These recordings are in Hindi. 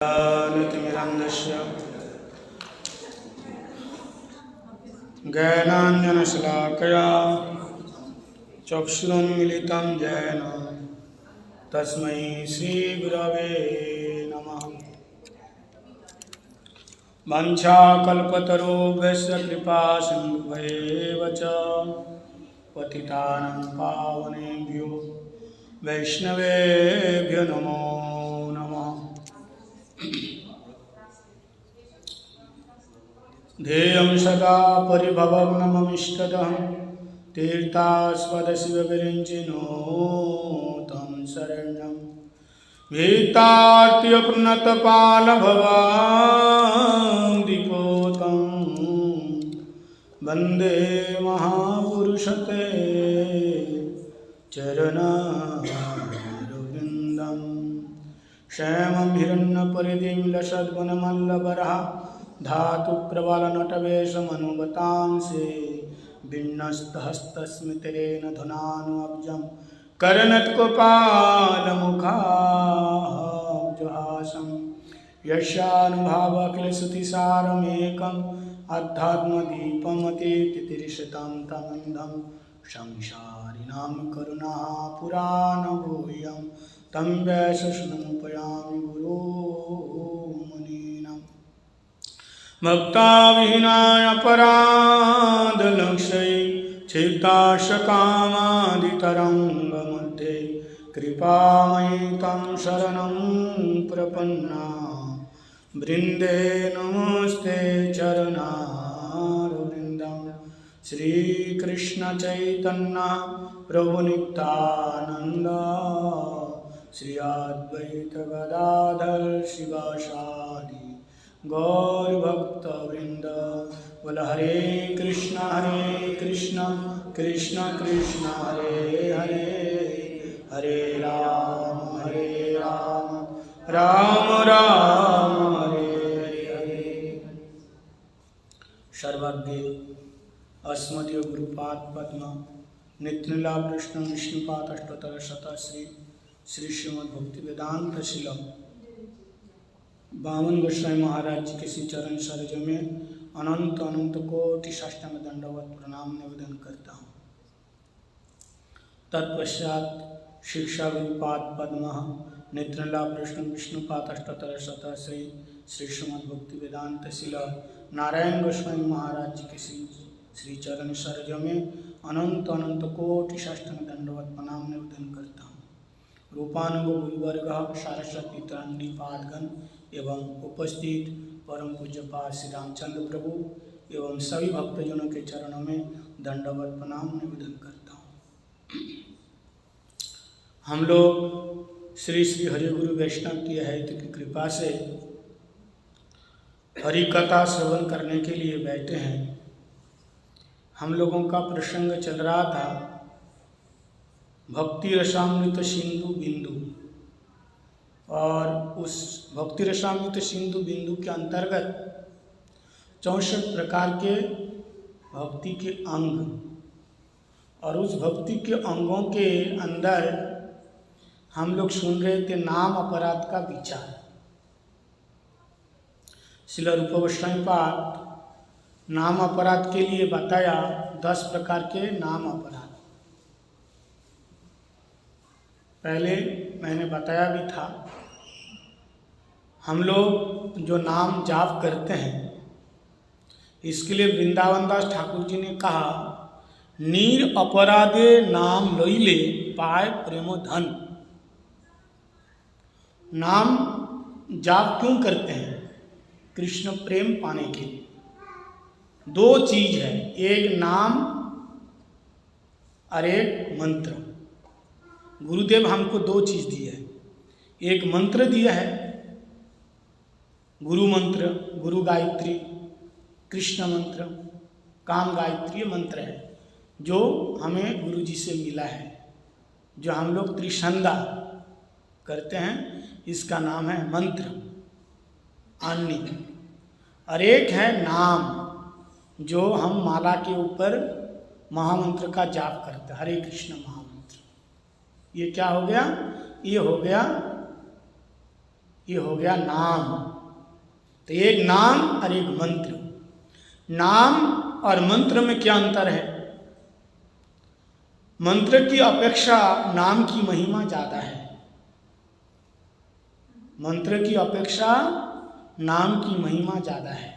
ज्ञानतिमिरन्धस्य ज्ञानाञ्जनशलाकया चक्षुरुन्मीलितं येन तस्मै श्रीगुरवे नमः। वंशाकल्पतरुभ्यश्च कृपासिन्धुभ्येव च पतितानां पावनेभ्यो वैष्णवेभ्यो नमो नमः। ध्येयं सदा परिभवग्नममिष्टदं तीर्थास्पदशिवविरिञ्चिनो तं शरण्यं भीतार्त्यप्रणतपालभवान्दिपोतं वन्दे महापुरुषते चरणारविन्दं। क्षेमं हिरण्यपरिधिं लसद्वनमल्लबरः धातुप्रबलनटवेशमनुगतांसे भिन्नस्तहस्तस्मितिरेण धुनानुअब्जं करनत्कोपालमुखाब्जहासं यस्यानुभावाखिलश्रुतिसारमेकम् अध्यात्मदीपमतीतिरिषतां तमन्धं संसारिणां करुणापुराणगुह्यं तं वैशष्णमुपयामि गुरुमुनीनाम्। भक्ताविहीनाय अपराधलक्ष्यै चित्ताशकामादितरङ्गमध्ये कृपामयि तं शरणं प्रपन्ना वृन्दे नमस्ते चरणारविन्दं। श्रीकृष्णचैतन्य प्रभुनित्यानन्द श्री अद्वैत गदाधर शिवासादि गौरभक्तवृंद। बोल हरे कृष्ण कृष्ण कृष्ण हरे हरे, हरे राम राम राम हरे हरे। सर्वज्ञ अस्मदीय गुरुपाद पद्म नित्यलीला कृष्ण विष्णुपाद अष्टोत्तर शत श्री श्रीमद् भक्ति वेदांत शीलम बामन गोस्वामी महाराज जी के श्री चरण सरोज में अनंत अनंत कोटि साष्टांग दंडवत प्रणाम निवेदन करता हूँ। तत्पश्चात शिक्षा गुरुपाद पद्म नित्यलीला कृष्ण विष्णुपाद अष्टोत्तर शत श्री श्रीमद् भक्ति वेदांत शीला नारायण गोस्वामी महाराज जी के श्री चरण सरोज में अनंत अनंत कोटि साष्टांग दंडवत प्रणाम निवेदन करता हूँ। रूपानुगो गुरुवर्ग सारस्वती तंडी पादगण एवं उपस्थित परम पूज्यपाद श्री रामचंद्र प्रभु एवं सभी भक्तजनों के चरणों में दंडवत प्रणाम निवेदन करता हूँ। हम लोग श्री श्री हरि गुरु वैष्णव की हैत की कृपा से हरि कथा श्रवण करने के लिए बैठे हैं। हम लोगों का प्रसंग चल रहा था भक्ति रसामृत सिंधु बिंदु, और उस भक्ति रसामृत सिंधु बिंदु के अंतर्गत 64 प्रकार के भक्ति के अंग, और उस भक्ति के अंगों के अंदर हम लोग सुन रहे थे नाम अपराध का विचार। श्रील रूप गोस्वामी पाद नाम अपराध के लिए बताया 10 प्रकार के नाम अपराध। पहले मैंने बताया भी था, हम लोग जो नाम जाप करते हैं इसके लिए वृंदावन दास ठाकुर जी ने कहा नीर अपराधे नाम लइले पाए प्रेमो धन। नाम जाप क्यों करते हैं? कृष्ण प्रेम पाने के लिए। 2 चीज है, एक नाम और एक मंत्र। गुरुदेव हमको 2 चीज दी है, एक मंत्र दिया है गुरु मंत्र, गुरु गायत्री, कृष्ण मंत्र, काम गायत्री मंत्र है जो हमें गुरु जी से मिला है, जो हम लोग त्रिसंध्या करते हैं, इसका नाम है मंत्र आन्निक। और एक है नाम जो हम माला के ऊपर महामंत्र का जाप करते हैं, हरे कृष्ण महामंत्र। ये क्या हो गया? ये हो गया ये हो गया नाम। तो एक नाम और एक मंत्र। नाम और मंत्र में क्या अंतर है? मंत्र की अपेक्षा नाम की महिमा ज्यादा है। मंत्र की अपेक्षा नाम की महिमा ज्यादा है।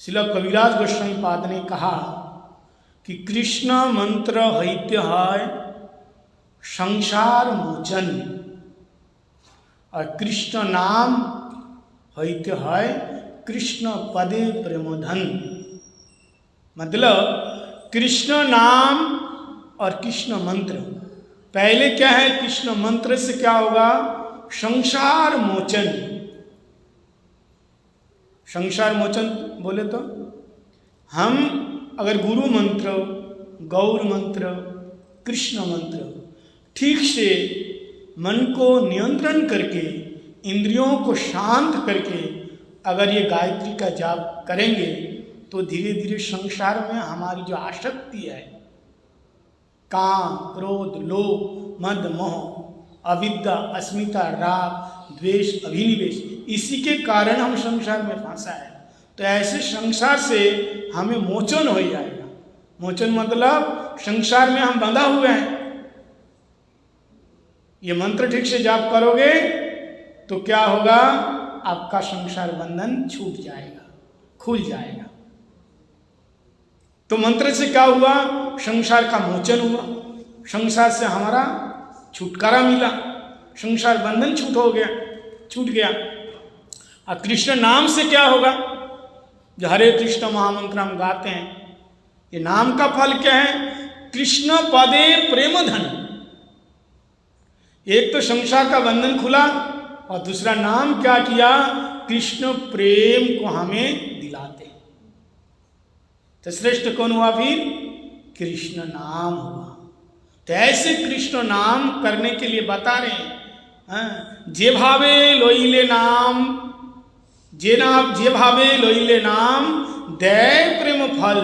श्रील कविराज गोस्वामी पाद ने कहा कि कृष्ण मंत्र हैत्य है संसार मोचन, और कृष्ण नाम हैत्य है कृष्ण पदे प्रेमोधन। मतलब कृष्ण नाम और कृष्ण मंत्र, पहले क्या है? कृष्ण मंत्र से क्या होगा? संसार मोचन। संसार मोचन बोले तो हम अगर गुरु मंत्र, गौर मंत्र, कृष्ण मंत्र ठीक से मन को नियंत्रण करके, इंद्रियों को शांत करके अगर ये गायत्री का जाप करेंगे तो धीरे धीरे संसार में हमारी जो आसक्ति है, काम, क्रोध, लोभ, मद, मोह, अविद्या, अस्मिता, राग, द्वेष, अभिनिवेश, इसी के कारण हम संसार में फंसा है। तो ऐसे संसार से हमें मोचन हो जाएगा। मोचन मतलब संसार में हम बंधा हुए हैं। ये मंत्र ठीक से जाप करोगे तो क्या होगा? आपका संसार बंधन छूट जाएगा, खुल जाएगा। तो मंत्र से क्या हुआ? संसार का मोचन हुआ, संसार से हमारा छुटकारा मिला, संसार बंधन छूट गया। और कृष्ण नाम से क्या होगा? जो हरे कृष्ण महामंत्र हम गाते हैं, ये नाम का फल क्या है? कृष्ण पदे प्रेम धन। एक तो संसार का बंधन खुला और दूसरा नाम क्या किया? कृष्ण प्रेम को हमें दिलाते। तो श्रेष्ठ कौन हुआ फिर? कृष्ण नाम हुआ। तो ऐसे कृष्ण नाम करने के लिए बता रहे हैं, जे भावे लोइले नाम, जे भावे लोइले नाम दे प्रेम फल।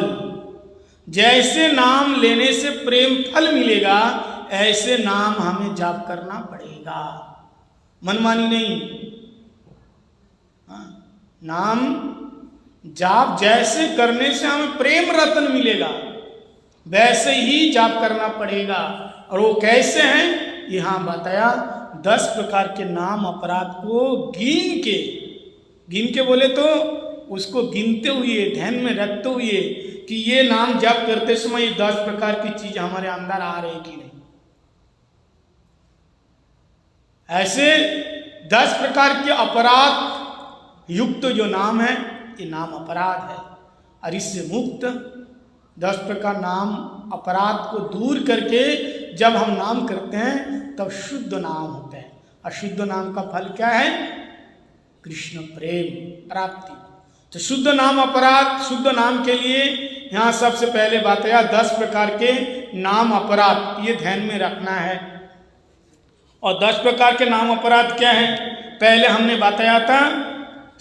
जैसे नाम लेने से प्रेम फल मिलेगा, ऐसे नाम हमें जाप करना पड़ेगा, मनमानी नहीं। नाम जाप जैसे करने से हमें प्रेम रतन मिलेगा, वैसे ही जाप करना पड़ेगा। और वो कैसे हैं? यहां बताया 10 प्रकार के नाम अपराध को गिन के बोले तो उसको गिनते हुए, ध्यान में रखते हुए कि ये नाम जाप करते समय 10 प्रकार की चीज हमारे अंदर आ रही कि नहीं। ऐसे 10 प्रकार के अपराध युक्त जो नाम है, ये नाम अपराध है। और इससे मुक्त 10 प्रकार नाम अपराध को दूर करके जब हम नाम करते हैं तब शुद्ध नाम होता है। और शुद्ध नाम का फल क्या है? कृष्ण प्रेम प्राप्ति। तो शुद्ध नाम अपराध, शुद्ध नाम के लिए यहाँ सबसे पहले बात आया 10 प्रकार के नाम अपराध, ये ध्यान में रखना है। और 10 प्रकार के नाम अपराध क्या है? पहले हमने बताया था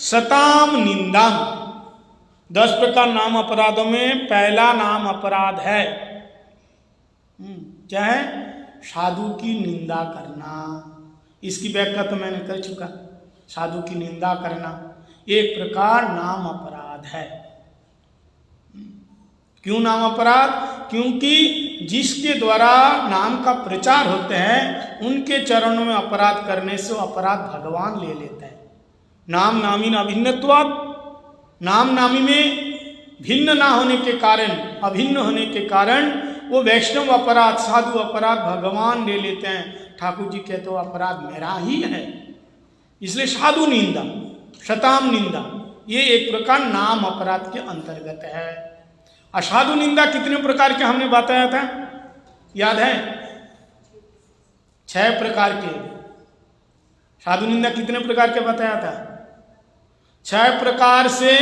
सताम निंदाम। 10 प्रकार नाम अपराधों में पहला नाम अपराध है क्या है? साधु की निंदा करना। इसकी व्याख्या तो मैंने कर चुका। साधु की निंदा करना एक प्रकार नाम अपराध है। क्यों नाम अपराध? क्योंकि जिसके द्वारा नाम का प्रचार होते हैं उनके चरणों में अपराध करने से अपराध भगवान ले लेते हैं। नाम नामी न अभिन्नत्वात्, नाम नामी में भिन्न ना होने के कारण, अभिन्न होने के कारण वो वैष्णव अपराध, साधु अपराध भगवान ले लेते हैं। ठाकुर जी कहते हो अपराध मेरा ही है। इसलिए साधु निंदा, शताम निंदा, ये एक प्रकार नाम अपराध के अंतर्गत है। असाधु निंदा कितने प्रकार के हमने बताया था, याद है? 6 प्रकार के। साधु निंदा कितने प्रकार के बताया था? 6 प्रकार से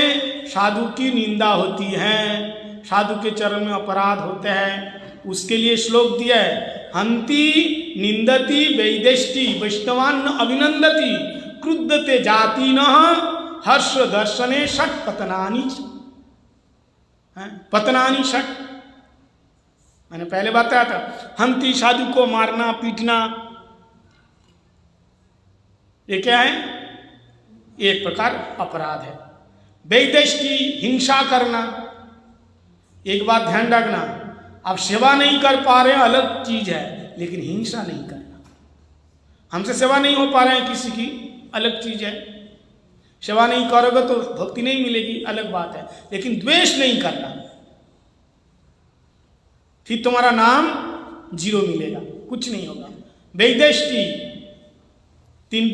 साधु की निंदा होती है, साधु के चरण में अपराध होते हैं। उसके लिए श्लोक दिया है, हंति निंदति वैदेष्टि वैष्णवान अभिनंदति क्रुद्धते जाति न हर्ष दर्शने षट पतनानि, पतनानि षट। मैंने पहले बताया था हंति साधु को मारना पीटना, ये क्या है? एक प्रकार अपराध है। वैदेष्टि, हिंसा करना। एक बात ध्यान रखना, आप सेवा नहीं कर पा रहे हैं अलग चीज है, लेकिन हिंसा नहीं करना। हमसे सेवा नहीं हो पा रहे हैं किसी की, अलग चीज है। सेवा नहीं करोगे तो भक्ति नहीं मिलेगी, अलग बात है। लेकिन द्वेष नहीं करना, फिर तुम्हारा नाम 0 मिलेगा, कुछ नहीं होगा। वैदेष्टि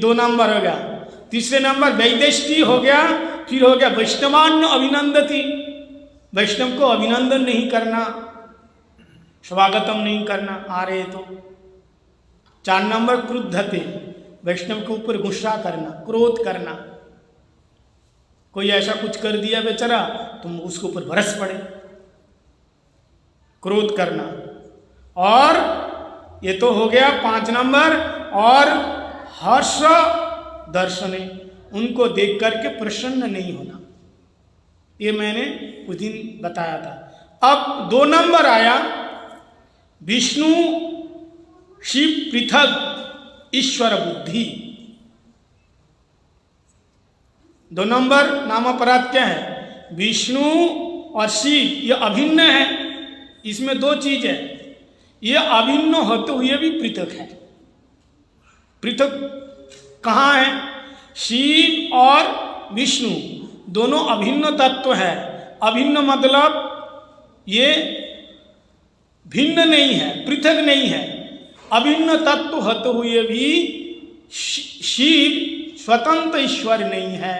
2 नंबर हो गया। तीसरे नंबर वैदेष्टि हो गया, फिर हो गया वैष्णवान्न अभिनंदति, वैष्णव को अभिनंदन नहीं करना, स्वागतम नहीं करना आ रहे तो। 4 नंबर क्रुद्धते, वैष्णव के ऊपर गुस्सा करना, क्रोध करना। कोई ऐसा कुछ कर दिया बेचारा, तुम उसके ऊपर बरस पड़े, क्रोध करना। और ये तो हो गया 5 नंबर। और हर्ष दर्शने, उनको देख करके प्रसन्न नहीं होना, ये मैंने उस दिन बताया था। अब 2 नंबर आया, विष्णु शिव पृथक ईश्वर बुद्धि। 2 नंबर नाम अपराध क्या है? विष्णु और शिव ये अभिन्न है, इसमें 2 चीज है। ये अभिन्न होते हुए भी पृथक है। पृथक कहाँ है? शिव और विष्णु दोनों अभिन्न तत्व है। अभिन्न मतलब ये भिन्न नहीं है, पृथक नहीं है। अभिन्न तत्व होते हुए भी शिव स्वतंत्र ईश्वर नहीं है।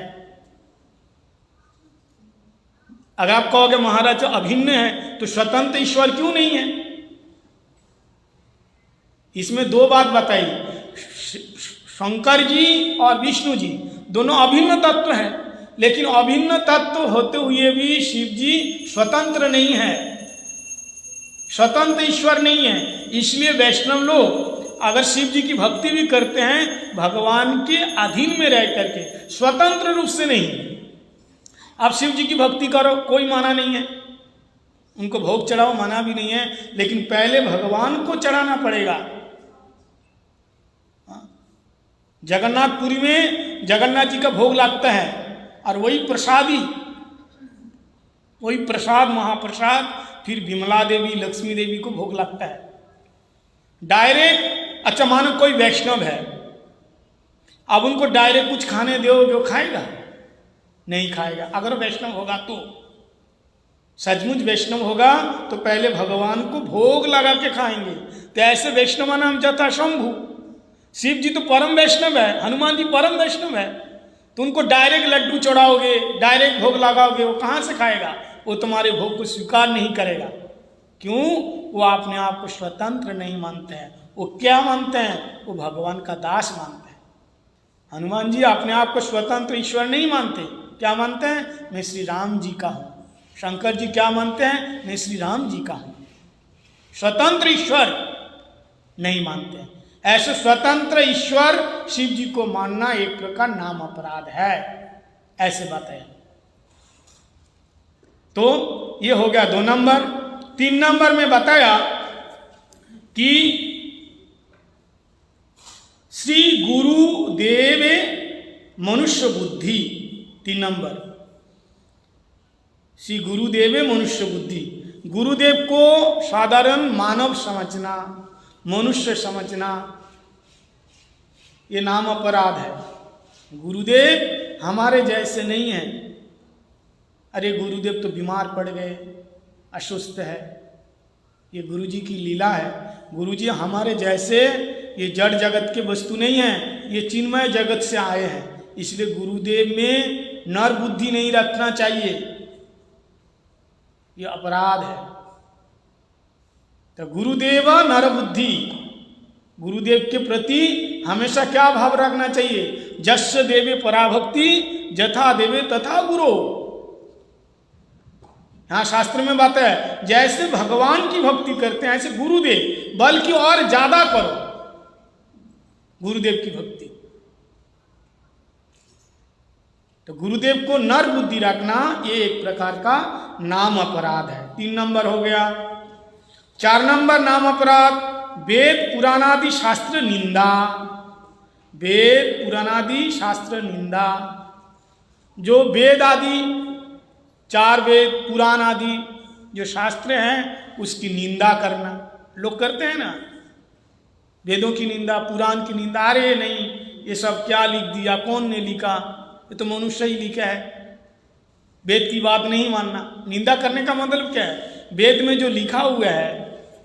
अगर आप कहोगे महाराज अभिन्न है तो स्वतंत्र ईश्वर क्यों नहीं है? इसमें 2 बात बताई। शंकर जी और विष्णु जी दोनों अभिन्न तत्व हैं, लेकिन अभिन्न तत्व होते हुए भी शिव जी स्वतंत्र नहीं है, स्वतंत्र ईश्वर नहीं है। इसलिए वैष्णव लोग अगर शिव जी की भक्ति भी करते हैं, भगवान के अधीन में रह करके, स्वतंत्र रूप से नहीं। आप शिव जी की भक्ति करो, कोई माना नहीं है, उनको भोग चढ़ाओ, माना भी नहीं है, लेकिन पहले भगवान को चढ़ाना पड़ेगा। जगन्नाथपुरी में जगन्नाथ जी का भोग लगता है, और वही प्रसादी, वही प्रसाद, महाप्रसाद फिर विमला देवी, लक्ष्मी देवी को भोग लगता है डायरेक्ट। अच्छा मानो कोई वैष्णव है, अब उनको डायरेक्ट कुछ खाने दो, जो खाएगा? नहीं खाएगा। अगर वैष्णव होगा तो, सचमुच वैष्णव होगा तो पहले भगवान को भोग लगा के खाएंगे। तो ऐसे वैष्णव नाम जथा शंभु। शिव जी तो परम वैष्णव है, हनुमान जी परम वैष्णव है, तो उनको डायरेक्ट लड्डू चढ़ाओगे, डायरेक्ट भोग लगाओगे, वो कहाँ से खाएगा? वो तुम्हारे भोग को स्वीकार नहीं करेगा। क्यों? वो अपने आप को स्वतंत्र नहीं मानते हैं। वो क्या मानते हैं? वो भगवान का दास मानते हैं। हनुमान जी अपने आप को स्वतंत्र ईश्वर नहीं मानते। क्या मानते हैं? मैं श्री राम जी का हूँ। शंकर जी क्या मानते हैं? मैं श्री राम जी का हूँ। स्वतंत्र ईश्वर नहीं मानते हैं। ऐसे स्वतंत्र ईश्वर शिव जी को मानना एक प्रकार नाम अपराध है, ऐसे बताया। तो ये हो गया 2 नंबर। 3 नंबर में बताया कि श्री गुरुदेव मनुष्य बुद्धि। 3 नंबर, श्री गुरुदेव मनुष्य बुद्धि। गुरुदेव को साधारण मानव समझना, मनुष्य समझना, ये नाम अपराध है। गुरुदेव हमारे जैसे नहीं है। अरे गुरुदेव तो बीमार पड़ गए, अस्वस्थ है, ये गुरुजी की लीला है। गुरुजी हमारे जैसे ये जड़ जगत के वस्तु नहीं है, ये चिन्मय जगत से आए हैं। इसलिए गुरुदेव में नर बुद्धि नहीं रखना चाहिए, ये अपराध है। तो गुरुदेव नर बुद्धि, गुरुदेव के प्रति हमेशा क्या भाव रखना चाहिए? जस्य देवे पराभक्ति जथा देवे तथा गुरु। यहां शास्त्र में बात है, जैसे भगवान की भक्ति करते हैं ऐसे गुरुदेव, बल्कि और ज्यादा करो गुरुदेव की भक्ति। तो गुरुदेव को नर बुद्धि रखना ये एक प्रकार का नाम अपराध है। 3 नंबर हो गया। 4 नंबर नाम अपराध वेद पुराणादि शास्त्र निंदा। वेद पुराणादि शास्त्र निंदा, जो वेद आदि 4 वेद पुराण आदि जो शास्त्र हैं उसकी निंदा करना। लोग करते हैं ना, वेदों की निंदा, पुराण की निंदा, अरे नहीं ये सब क्या लिख दिया, कौन ने लिखा, ये तो मनुष्य ही लिखा है, वेद की बात नहीं मानना। निंदा करने का मतलब क्या है? वेद में जो लिखा हुआ है,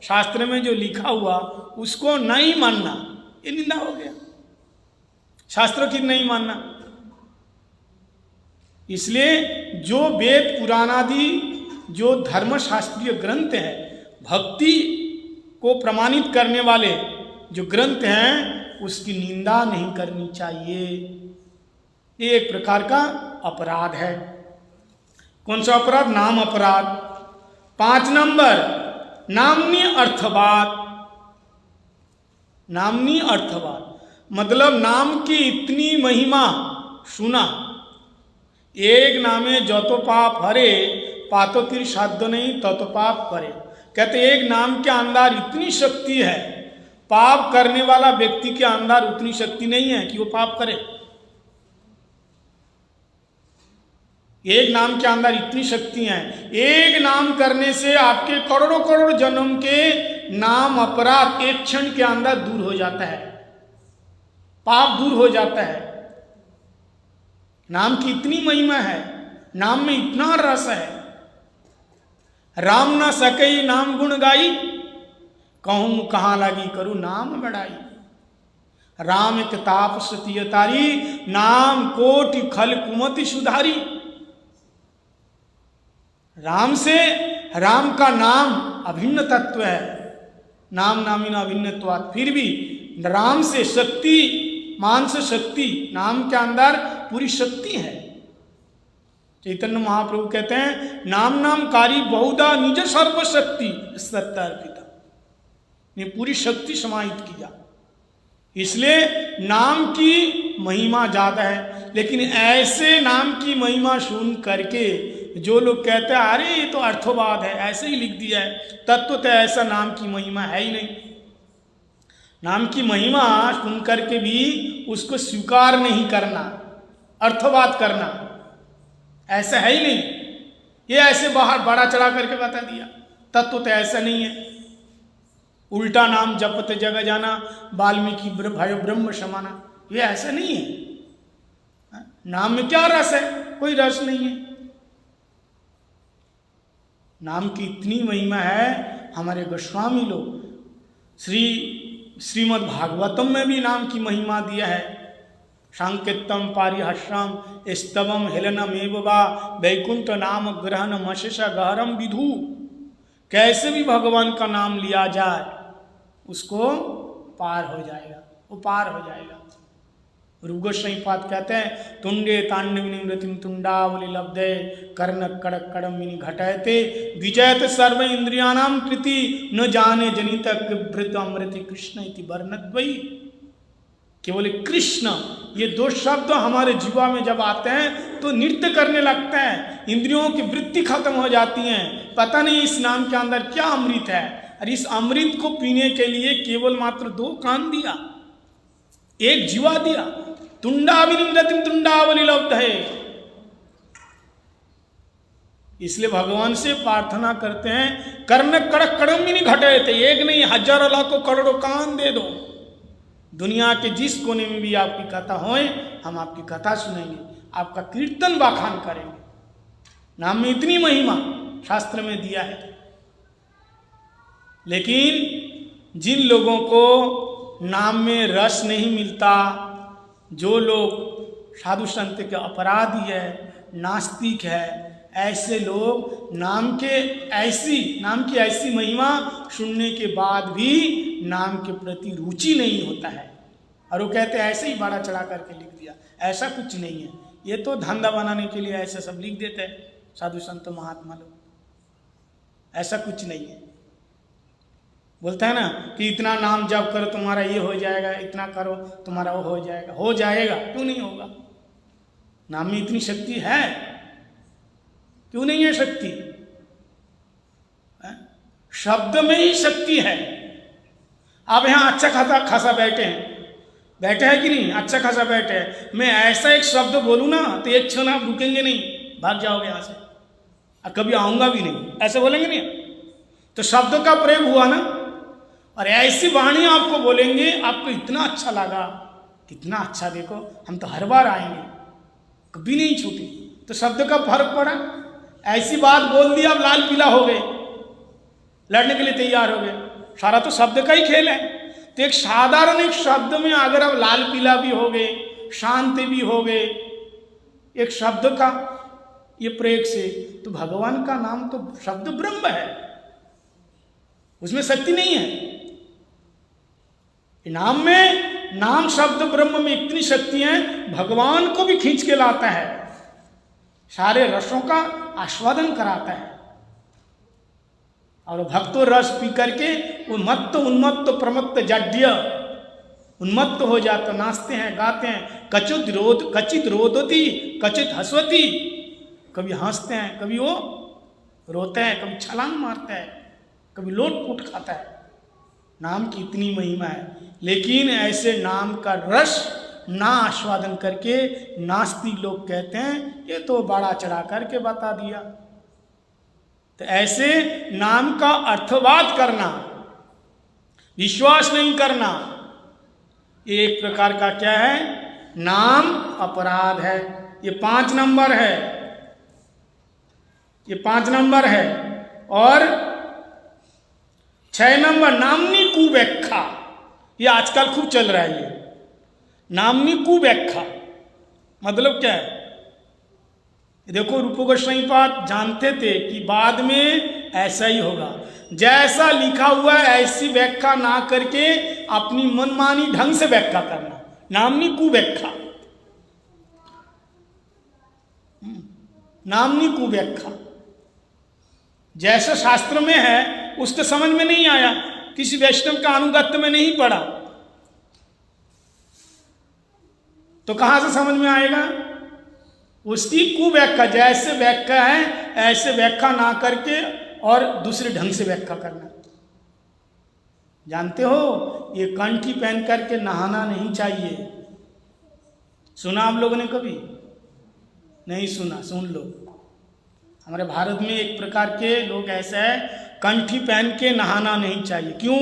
शास्त्र में जो लिखा हुआ उसको नहीं मानना, ये निंदा हो गया, शास्त्रों की नहीं मानना। इसलिए जो वेद पुराणादि जो धर्मशास्त्रीय ग्रंथ हैं, भक्ति को प्रमाणित करने वाले जो ग्रंथ हैं, उसकी निंदा नहीं करनी चाहिए। ये एक प्रकार का अपराध है। कौन सा अपराध? नाम अपराध। 5 नंबर, नामनी अर्थवाद। नामनी अर्थवाद मतलब नाम की इतनी महिमा सुना, एक नामे जतो पाप हरे पातो तिर साध्य नहीं ततो पाप करे। कहते एक नाम के अंदर इतनी शक्ति है, पाप करने वाला व्यक्ति के अंदर उतनी शक्ति नहीं है कि वो पाप करे। एक नाम के अंदर इतनी शक्ति है, एक नाम करने से आपके करोड़ों करोड़ जन्म के नाम अपराध एक क्षण के अंदर दूर हो जाता है, पाप दूर हो जाता है। नाम की इतनी महिमा है, नाम में इतना रस है। राम न सकई नाम गुण गाई, कहूं कहां लागी करूं नाम बढ़ाई। राम एक ताप सतिय तारी, नाम कोटि खल कुमति सुधारी। राम से, राम का नाम अभिन्न तत्व है, नाम नामिन अभिन्नत्वात्। फिर भी राम से शक्ति, मानस शक्ति, नाम के अंदर पूरी शक्ति है। चैतन्य महाप्रभु कहते हैं नाम नामकारी बहुधा निज सर्वशक्ति सत्ता अर्पिता, ने पूरी शक्ति समाहित किया। इसलिए नाम की महिमा ज्यादा है। लेकिन ऐसे नाम की महिमा सुन करके जो लोग कहते हैं अरे ये तो अर्थवाद है, ऐसे ही लिख दिया है, तत्व तो ऐसा नाम की महिमा है ही नहीं। नाम की महिमा सुन करके भी उसको स्वीकार नहीं करना, अर्थवाद करना, ऐसा है ही नहीं। ये ऐसे बाहर बड़ा चढ़ा करके बता दिया, तत्व तो ऐसा नहीं है। उल्टा नाम जपते जगह जाना, वाल्मीकि भयो ब्रह्म समाना, ये ऐसा नहीं है। नाम में क्या रस है? कोई रस नहीं है। नाम की इतनी महिमा है। हमारे गोस्वामी लोग श्रीमद् भागवतम में भी नाम की महिमा दिया है। सांकेतम पारिहर्षम स्तवम हेलनम एवं वैकुंठ नाम ग्रहण मशेष गहरम विधु। कैसे भी भगवान का नाम लिया जाए उसको पार हो जाएगा, वो पार हो जाएगा। रूपगोस्वामीपाद कहते हैं तुंडे तांडविनी मृतिम तुंडावली लब्धे कर्ण कड़क कड़मिनी घटयते विजयत सर्व इंद्रियाणाम कृति न जाने जनित भृत अमृति कृष्ण इति वर्णद्वयी। केवल कृष्ण, ये 2 शब्द हमारे जीवा में जब आते हैं तो नृत्य करने लगते हैं, इंद्रियों की वृत्ति खत्म हो जाती है। पता नहीं इस नाम के अंदर क्या अमृत है, और इस अमृत को पीने के लिए केवल मात्र 2 कान दिया, 1 जीवा दिया। तुंडाविनिमृतिम तुंडावली लब्ध है। इसलिए भगवान से प्रार्थना करते हैं कर्ण कड़क कड़मिनी घटे थे, एक नहीं हजारों लाखों करोड़ों कान दे दो। दुनिया के जिस कोने में भी आपकी कथा होए, हम आपकी कथा सुनेंगे, आपका कीर्तन बाखान करेंगे। नाम में इतनी महिमा शास्त्र में दिया है। लेकिन जिन लोगों को नाम में रस नहीं मिलता, जो लोग साधु संत के अपराधी है, नास्तिक है, ऐसे लोग नाम की ऐसी महिमा सुनने के बाद भी नाम के प्रति रुचि नहीं होता है, और वो कहते हैं ऐसे ही बड़ा चढ़ा करके लिख दिया। ऐसा कुछ नहीं है, ये तो धंधा बनाने के लिए ऐसा सब लिख देते हैं साधु संत महात्मा लोग। ऐसा कुछ नहीं है। बोलता है ना कि इतना नाम जप करो तुम्हारा ये हो जाएगा, इतना करो तुम्हारा वो हो जाएगा। हो जाएगा, क्यों नहीं होगा? नाम में इतनी शक्ति है, क्यों नहीं है शक्ति? शब्द में ही शक्ति है। आप यहां अच्छा खासा बैठे हैं, बैठे है कि नहीं? अच्छा खासा बैठे है। मैं ऐसा एक शब्द बोलूँ ना तो एक क्षण आप रुकेंगे नहीं, भाग जाओगे यहाँ से, और कभी आऊँगा भी नहीं, ऐसे बोलेंगे नहीं? तो शब्द का प्रयोग हुआ ना। और ऐसी वाणी आपको बोलेंगे, आपको इतना अच्छा लगा, कितना अच्छा, देखो हम तो हर बार आएंगे, कभी नहीं छूटी। तो शब्द का फर्क पड़ा। ऐसी बात बोल दी, आप लाल पीला हो गए, लड़ने के लिए तैयार हो गए। सारा तो शब्द का ही खेल है। तो एक साधारण एक शब्द में अगर आप लाल पीला भी हो गए, शांत भी हो गए, एक शब्द का ये प्रयोग से, तो भगवान का नाम तो शब्द ब्रह्म है, उसमें शक्ति नहीं है। नाम में, नाम शब्द ब्रह्म में इतनी शक्ति है, भगवान को भी खींच के लाता है, सारे रसों का आस्वादन कराता है। और भक्तों रस पी करके वो मत्त उन्मत्त प्रमत्त जाड्य उन्मत्त हो जाते, नाचते हैं, गाते हैं। कचित रोदती कचित हंसवती, कभी हंसते हैं, कभी वो रोते हैं, कभी छलांग मारते हैं, कभी लोट-पोट खाता है। नाम की इतनी महिमा है। लेकिन ऐसे नाम का रस ना आस्वादन करके नास्तिक लोग कहते हैं ये तो बड़ा चढ़ा करके बता दिया। तो ऐसे नाम का अर्थवाद करना, विश्वास नहीं करना, ये एक प्रकार का क्या है? नाम अपराध है। ये 5 नंबर है, ये 5 नंबर है। और 6 नंबर नामनी कुव्याख्या, ये आजकल खूब चल रहा है। ये नामनी कुव्याख्या मतलब क्या है? देखो रूप गोस्वामी पाद जानते थे कि बाद में ऐसा ही होगा, जैसा लिखा हुआ है ऐसी व्याख्या ना करके अपनी मनमानी ढंग से व्याख्या करना, नामनी कुव्याख्या, नामनी कुव्याख्या। जैसा शास्त्र में है उसको समझ में नहीं आया, किसी वैष्णव का अनुगत्य में नहीं पड़ा, तो कहां से समझ में आएगा? उसकी कुव्याख्या, जैसे व्याख्या है ऐसे व्याख्या ना करके और दूसरे ढंग से व्याख्या करना। जानते हो ये कंठी पहन करके नहाना नहीं चाहिए। सुना आप लोगों ने कभी? नहीं सुना, सुन लो। हमारे भारत में एक प्रकार के लोग ऐसे है, कंठी पहन के नहाना नहीं चाहिए। क्यों?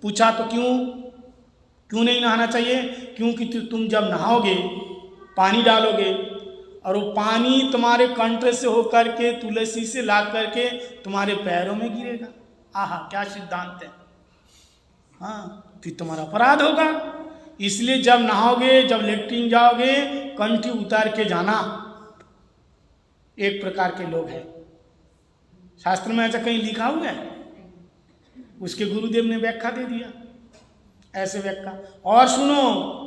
पूछा तो क्यों नहीं नहाना चाहिए? क्योंकि तुम जब नहाओगे, पानी डालोगे और वो पानी तुम्हारे कंठ से होकर के तुलसी से ला करके तुम्हारे पैरों में गिरेगा। आहा, क्या सिद्धांत है! हाँ, फिर तुम्हारा अपराध होगा। इसलिए जब नहाओगे, जब लेटरिन जाओगे, कंठी उतार के जाना। एक प्रकार के लोग हैं, शास्त्र में ऐसा कहीं लिखा हुआ है? उसके गुरुदेव ने व्याख्या दे दिया, ऐसे व्याख्या। और सुनो,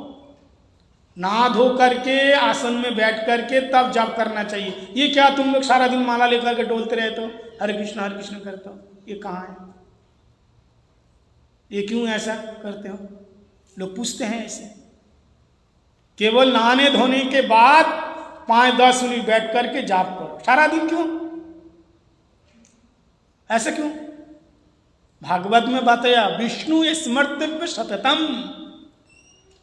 नहा धो करके आसन में बैठ करके तब जाप करना चाहिए। ये क्या तुम लोग सारा दिन माला लेकर के डोलते रहते हो, हरे कृष्ण करते हो? ये कहाँ है? ये क्यों ऐसा करते हो? लोग पूछते हैं ऐसे। केवल नहाने धोने के बाद 5-10 मिनट बैठ करके जाप करो, सारा दिन क्यों? ऐसा क्यों? भागवत में बताया, विष्णु स्मर्तव्य सततम।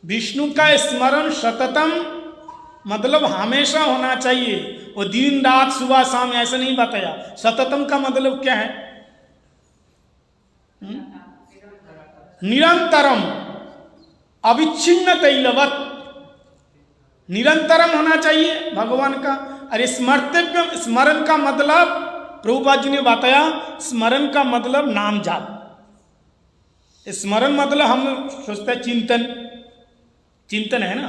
विष्णु का स्मरण सततम मतलब हमेशा होना चाहिए, वो दिन रात सुबह शाम ऐसा नहीं बताया। सततम का मतलब क्या है? निरंतरम, अविच्छिन्न तैलवत, निरंतरम होना चाहिए भगवान का। अरे स्मर्तव्य, स्मरण का मतलब प्रभुपाद जी ने बताया, स्मरण का मतलब नाम जाप। स्मरण मतलब हम सोचते हैं चिंतन है ना,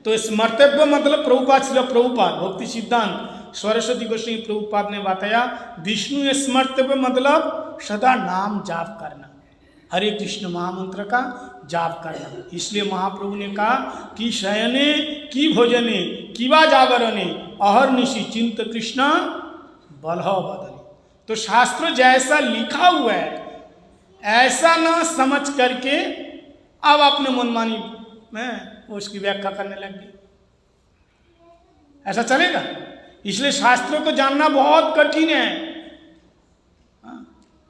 तो स्मर्तव्य मतलब प्रभुपाद भक्ति सिद्धांत सरस्वती गोस्वामी प्रभुपाद ने बताया, विष्णु स्मर्तव्य मतलब सदा नाम जाप करना, हरे कृष्ण महामंत्र का जाप करना। इसलिए महाप्रभु ने कहा कि शयने की भोजने किवा जागरणे अहर्निशि चिंत कृष्ण बलह बदले। तो शास्त्र जैसा लिखा हुआ है ऐसा ना समझ करके अब अपने मनमानी में उसकी व्याख्या करने लग गई, ऐसा चलेगा? इसलिए शास्त्रों को जानना बहुत कठिन है,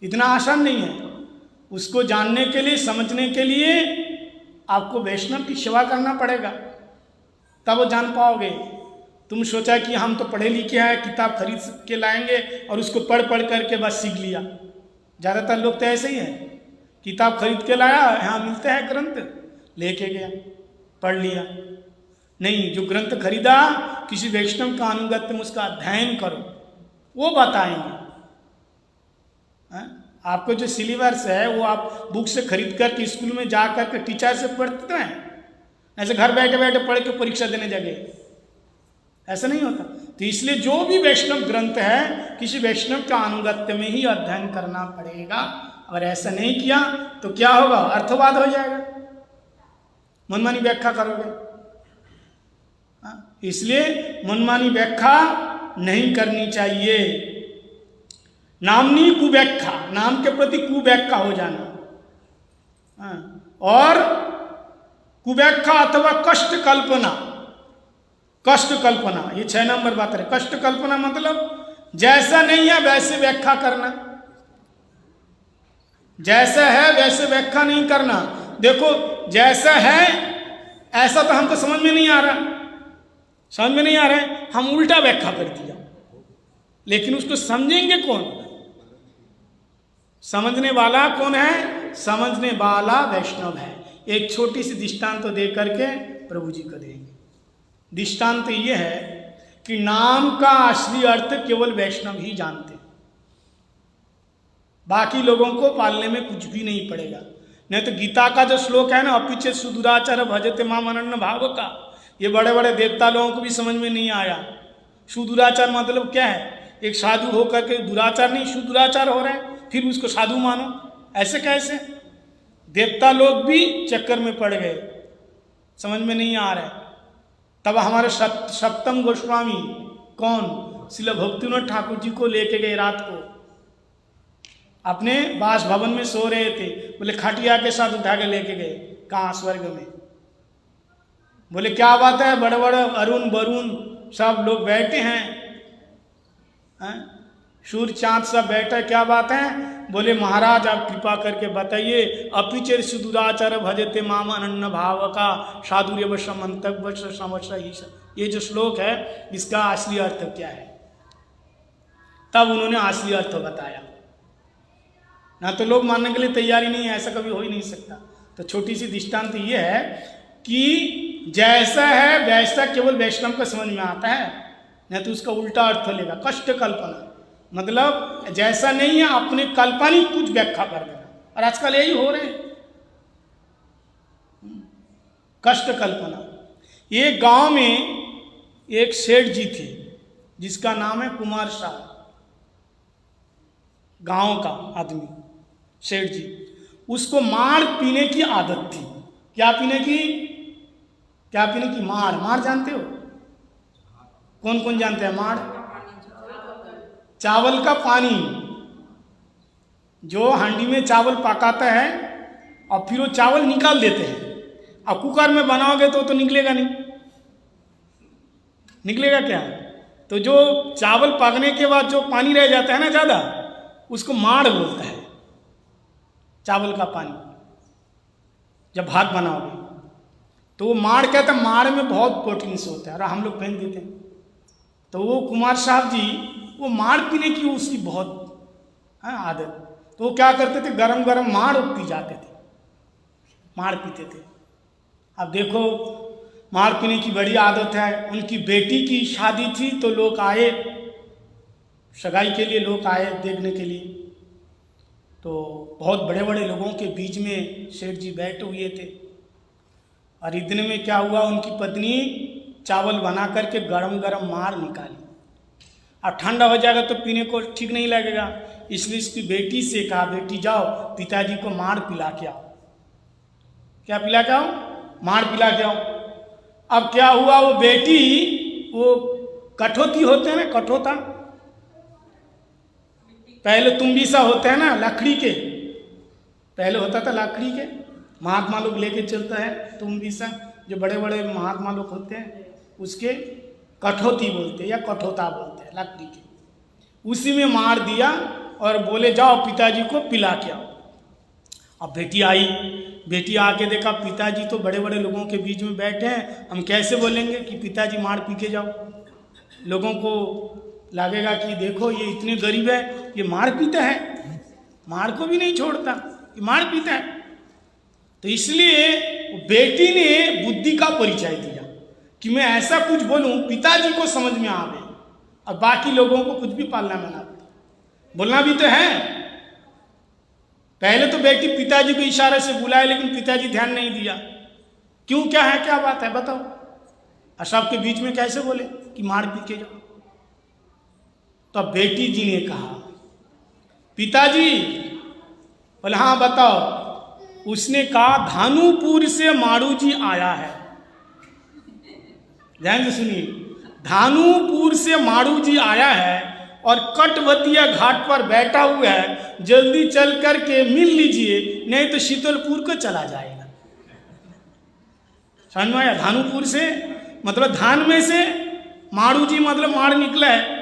इतना आसान नहीं है। उसको जानने के लिए, समझने के लिए आपको वैष्णव की सेवा करना पड़ेगा, तब वो जान पाओगे। तुम सोचा कि हम तो पढ़े लिखे हैं, किताब खरीद के लाएंगे और उसको पढ़ पढ़ करके बस सीख लिया। ज़्यादातर लोग तो ऐसे ही हैं, किताब खरीद के लाया, यहाँ मिलते हैं ग्रंथ, लेके गया, पढ़ लिया। नहीं, जो ग्रंथ खरीदा किसी वैष्णव का अनुगत्य में उसका अध्ययन करो, वो बताएंगे। आपको जो सिलेबस है वो आप बुक से खरीद करके स्कूल में जा करके टीचर से पढ़ते हैं, ऐसे घर बैठे बैठे पढ़ के परीक्षा देने जगह, ऐसा नहीं होता। तो इसलिए जो भी वैष्णव ग्रंथ है किसी वैष्णव का अनुगत्य में ही अध्ययन करना पड़ेगा। अगर ऐसा नहीं किया तो क्या होगा, अर्थवाद हो जाएगा, मनमानी व्याख्या करोगे। इसलिए मनमानी व्याख्या नहीं करनी चाहिए। नामनी कुव्याख्या, नाम के प्रति कुव्याख्या हो जाना, और कुव्याख्या अथवा कष्ट कल्पना। कष्ट कल्पना, ये 6 नंबर बात है। कष्ट कल्पना मतलब जैसा नहीं है वैसे व्याख्या करना, जैसा है वैसे व्याख्या नहीं करना। देखो जैसा है ऐसा तो हमको समझ में नहीं आ रहा, समझ में नहीं आ रहा है, हम उल्टा व्याख्या कर दिया। लेकिन उसको समझेंगे कौन? समझने वाला कौन है? समझने वाला वैष्णव है। एक छोटी सी दृष्टांत तो दे करके प्रभु जी को देंगे। दृष्टांत ये है कि नाम का असली अर्थ केवल वैष्णव ही जानते हैं, बाकी लोगों को पालने में कुछ भी नहीं पड़ेगा। नहीं तो गीता का जो श्लोक है ना, अपिचेत सुदुराचार भजते माम अनन्य भाव का, ये बड़े बड़े देवता लोगों को भी समझ में नहीं आया। सुदुराचार मतलब क्या है? एक साधु होकर के दुराचार नहीं, सुदुराचार हो रहे हैं, फिर उसको साधु मानो, ऐसे कैसे? देवता लोग भी चक्कर में पड़ गए, समझ में नहीं आ रहा है। तब हमारे सप्तम गोस्वामी कौन? श्रील भक्तिविनोद ठाकुर जी को लेके गए रात को, अपने बास भवन में सो रहे थे, बोले खटिया के साथ उठा के लेके गए। कहाँ? स्वर्ग में। बोले क्या बात है? बड़े बड़े अरुण वरुण सब लोग बैठे हैं, सूर्य चांद सब बैठे, क्या बात है? बोले महाराज आप कृपा करके बताइए, अपिचेर सुदुराचार भजते माम अनन्य भाव का साधुर्य समंतव्य समस्या ही। ये जो श्लोक है इसका असली अर्थ क्या है? तब उन्होंने असली अर्थ बताया। ना तो लोग मानने के लिए तैयारी नहीं है, ऐसा कभी हो ही नहीं सकता। तो छोटी सी दृष्टांत ये है कि जैसा है वैसा केवल वैष्णव को समझ में आता है, नहीं तो उसका उल्टा अर्थ लेगा। कष्ट कल्पना मतलब जैसा नहीं है अपने काल्पनिक कुछ व्याख्या कर देना, और आजकल यही हो रहे हैं, कष्ट कल्पना। ये गांव में एक सेठ जी थे जिसका नाम है कुमार साहब, गांव का आदमी सेठ जी। उसको मार पीने की आदत थी। क्या पीने की? क्या पीने की? मार। मार जानते हो? कौन कौन जानते हैं मार? चावल का पानी, जो हांडी में चावल पकाता है और फिर वो चावल निकाल देते हैं, और कुकर में बनाओगे तो निकलेगा नहीं, निकलेगा क्या? तो जो चावल पकने के बाद जो पानी रह जाता है ना ज़्यादा, उसको माड़ बोलता है, चावल का पानी। जब भात बनाओगे तो वो माड़ कहता है, माड़ में बहुत प्रोटीन्स होता है और हम लोग फेंक देते हैं। तो वो कुमार साहब जी वो माड़ पीने की उसकी बहुत आदत। तो वो क्या करते थे, गरम गरम माड़ पी जाते थे, माड़ पीते थे। अब देखो माड़ पीने की बड़ी आदत है। उनकी बेटी की शादी थी तो लोग आए, सगाई के लिए लोग आए देखने के लिए। तो बहुत बड़े बड़े लोगों के बीच में सेठ जी बैठे हुए थे, और इतने में क्या हुआ, उनकी पत्नी चावल बना करके गरम गरम माड़ निकाली। अब ठंडा हो जाएगा तो पीने को ठीक नहीं लगेगा, इसलिए इसकी बेटी से कहा, बेटी जाओ पिताजी को माड़ पिला के आओ। क्या पिला के आओ? माड़ पिला के आओ। अब क्या हुआ, वो बेटी, वो कठौती होते हैं ना, कठौता, पहले तुम्बिसा होते हैं ना लकड़ी के, पहले होता था लकड़ी के, महात्मा लोग लेके चलता है तुम्बिसा, जो बड़े बड़े महात्मा लोग होते हैं उसके कठौती बोलते हैं या कठौता बोलते हैं, लकड़ी के। उसी में मार दिया और बोले जाओ पिताजी को पिला के आओ। अब बेटी आई, बेटी आके देखा पिताजी तो बड़े बड़े लोगों के बीच में बैठे हैं, हम कैसे बोलेंगे कि पिताजी मार पी के जाओ। लोगों को लगेगा कि देखो ये इतने गरीब है, ये मार पीता है, मार को भी नहीं छोड़ता, ये मार पीता है। तो इसलिए बेटी ने बुद्धि का परिचय दिया कि मैं ऐसा कुछ बोलूं पिताजी को समझ में आवे और बाकी लोगों को कुछ भी पालना में ना पड़े। बोलना भी तो है। पहले तो बेटी पिताजी को इशारे से बुलाए, लेकिन पिताजी ध्यान नहीं दिया। क्यों, क्या है, क्या बात है, बताओ। और सबके बीच में कैसे बोले कि मार पी के जाओ। तो बेटी जी ने कहा पिताजी, बोले हाँ बताओ। उसने कहा धानुपुर से मारू जी आया है। ध्यान से सुनिए, धानुपुर से मारू जी आया है और कटवतिया घाट पर बैठा हुआ है, जल्दी चल करके मिल लीजिए, नहीं तो शीतलपुर को चला जाएगा। समझ में आया? धानुपुर से मतलब धान में से, मारू जी मतलब मार निकला है,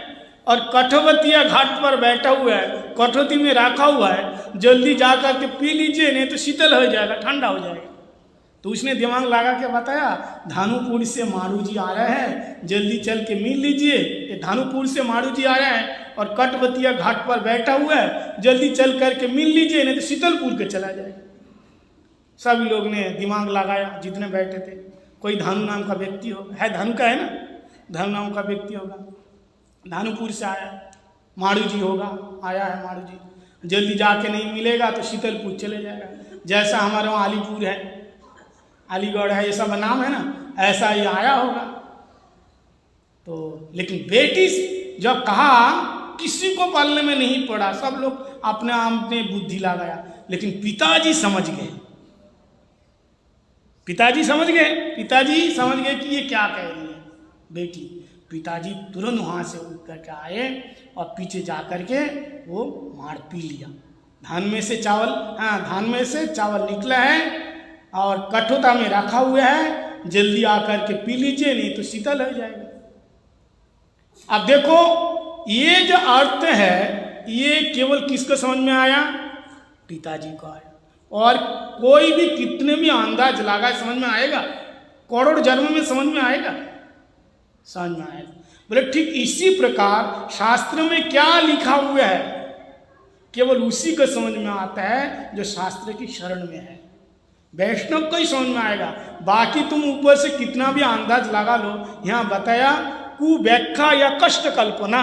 और कटवतिया घाट पर बैठा हुआ है, कटौती में रखा हुआ है, जल्दी जा करके पी लीजिए, नहीं तो शीतल हो जाएगा, ठंडा हो जाएगा। तो उसने दिमाग लगा के बताया धानुपुर से मारू जी आ रहा है, जल्दी चल के मिल लीजिए। ये धानुपुर से मारू जी आया है और कटवतिया घाट पर बैठा हुआ है, जल्दी चल करके मिल लीजिए, नहीं तो शीतलपुर के चला जाएगा। सभी लोग ने दिमाग लगाया, जितने बैठे थे। कोई धानु नाम का व्यक्ति हो, है धानु का है ना, धानु नाम का व्यक्ति होगा, धानुपुर से आया, मारू जी होगा, आया है मारू जी, जल्दी जाके नहीं मिलेगा तो शीतलपुर चले जाएगा। जैसा हमारे वहाँ अलीपुर है, अलीगढ़ है, ये सब नाम है ना, ऐसा ही आया होगा। तो लेकिन बेटी जब कहा, किसी को पालने में नहीं पड़ा, सब लोग अपने आप ने बुद्धि लगाया, लेकिन पिताजी समझ गए। पिताजी समझ गए कि ये क्या कह रही है बेटी। पिताजी तुरंत वहाँ से उठ करके आए और पीछे जा करके वो मार पी लिया। धान में से चावल निकला है और कटोता में रखा हुआ है, जल्दी आकर के पी लीजिए, नहीं तो शीतल हो जाएगा। अब देखो ये जो अर्थ है, ये केवल किसको समझ में आया? पिताजी को आया। और कोई भी कितने भी अंदाज लगा समझ में आएगा? करोड़ जन्म में समझ में आएगा? समझ में आएगा। बोले ठीक इसी प्रकार शास्त्र में क्या लिखा हुआ है, केवल उसी को समझ में आता है जो शास्त्र की शरण में है। वैष्णव को ही समझ में आएगा, बाकी तुम ऊपर से कितना भी अंदाज लगा लो। यहाँ बताया कुव्याख्या या कष्ट कल्पना,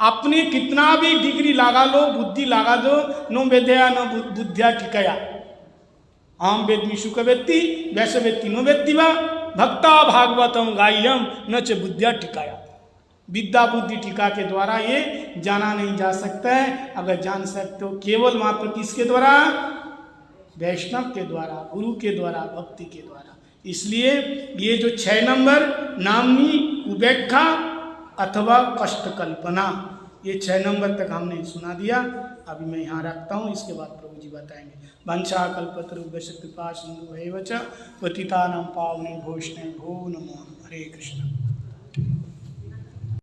अपनी कितना भी डिग्री लगा लो, बुद्धि लगा दो, नो वेद्या न बुद्धिया टिकया, आम वेदमी सुख वेत्ति वैसे वेत्ति नो वेत्ति वा भक्ता भागवतम गायम न च बुद्धिया टिकाया। विद्या बुद्धि टीका के द्वारा ये जाना नहीं जा सकता है। अगर जान सकते हो केवल मात्र किसके द्वारा? वैष्णव के द्वारा, गुरु के द्वारा, भक्ति के द्वारा। इसलिए ये जो 6 नंबर नामी कुव्याख्या अथवा कष्ट कल्पना, ये 6 नंबर तक हमने सुना दिया। अभी मैं यहाँ रखता हूँ, इसके बाद प्रभु जी बताएंगे। वंशा कल्पतरुभ्यश्च कृपा सिन्धुभ्यैव च पतितानां पावनेभ्यो वैष्णवेभ्यो नमो। हरे कृष्ण।